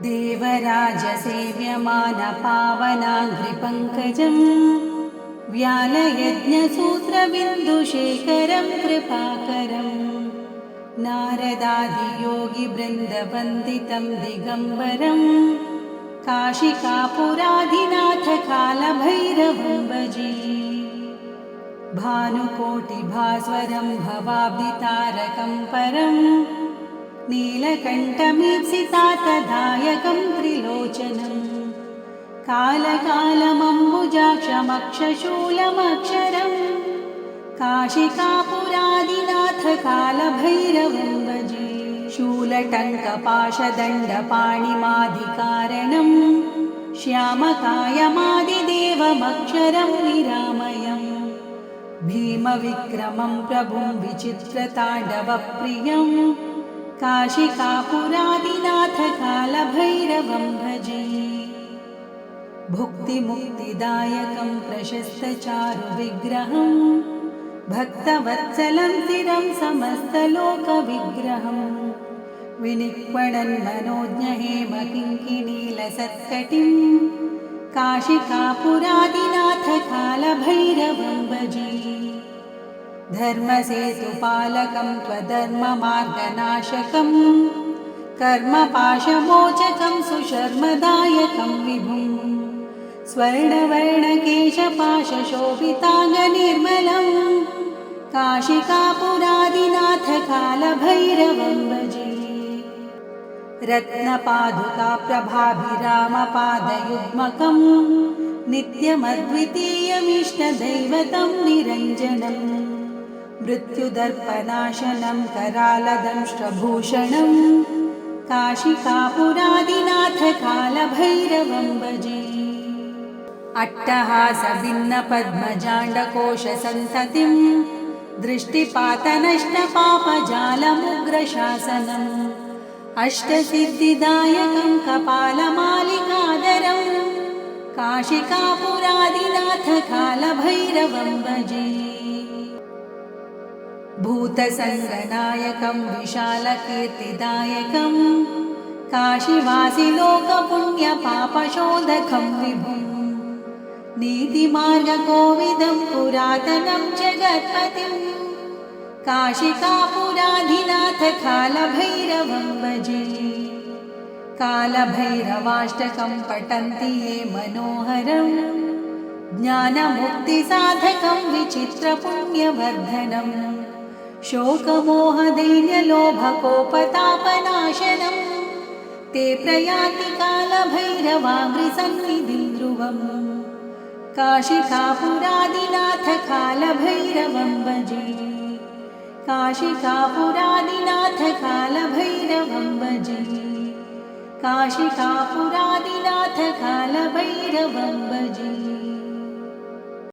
देवराजसेव्यमानपावनाङ्घ्रिपङ्कजं व्यालयज्ञसूत्रबिन्दुशेखरं कृपाकरं नारदादियोगिवृन्दवन्दितं दिगम्बरं काशिकापुराधिनाथकालभैरवं भजे। भानुकोटिभास्वरं भवाब्धितारकं परं नीलकण्ठमीप्सितार्थदायकं त्रिलोचनं कालकालमम्बुजाक्षमक्षशूलमक्षरं काशिकापुरादिनाथकालभैरवं भजे। शूलटङ्कपाशदण्डपाणिमाधिकारणं श्यामकायमादिदेवमक्षरं निरामयम् भीमविक्रमं प्रभुं विचित्रताण्डवप्रियं काशिकापुरादिनाथकालभैरवं भजे। भुक्तिमुक्तिदायकं प्रशस्तचारुविग्रहं भक्तवत्सलं स्थिरं समस्तलोकविग्रहं विनिक्वणन्मनोज्ञहेमकिङ्किणीलसत्कटिं काशिकापुरादिनाथकालभैरवं भजे। धर्मसेतुपालकं त्वधर्ममार्गनाशकं कर्मपाशमोचकं सुशर्मदायकं विभुं स्वर्णवर्णकेशपाशशोभिताङ्गनिर्मलं काशिकापुरादिनाथकालभैरवं भजे। रत्नपादुकाप्रभाभिरामपादयुग्मकं नित्यमद्वितीयमिष्टदैवतं निरञ्जनं मृत्युदर्पनाशनं करालदंष्ट्रभूषणं काशिकापुरादिनाथकालभैरवं भजे। अट्टहासभिन्नपद्मजाण्डकोशसन्ततिं दृष्टिपातनष्टपापजालमुग्रशासनम् अष्टसिद्धिदायकं कपालमालिकाधरं काशिकापुरादिनाथकालभैरवं भजे। भूतसङ्गनायकं विशालकीर्तिदायकं काशीवासिलोकपुण्यपापशोधकं विभुं नीतिमार्गकोविदं पुरातनं जगत्पतिं काशिकापुरादिनाथकालभैरवं भजे। कालभैरवाष्टकं पठन्ति ये मनोहरं ज्ञानमुक्तिसाधकं विचित्रपुण्यवर्धनं शोकमोहदैन्यलोभकोपतापनाशनं ते प्रयान्ति कालभैरवाङ्घ्रिसन्निधिं ध्रुवं काशिकापुरादिनाथकालभैरवं भजे। काशिकापुरादिनाथकालभैरवं भजे। काशिकापुरादिनाथकालभैरवं भजे।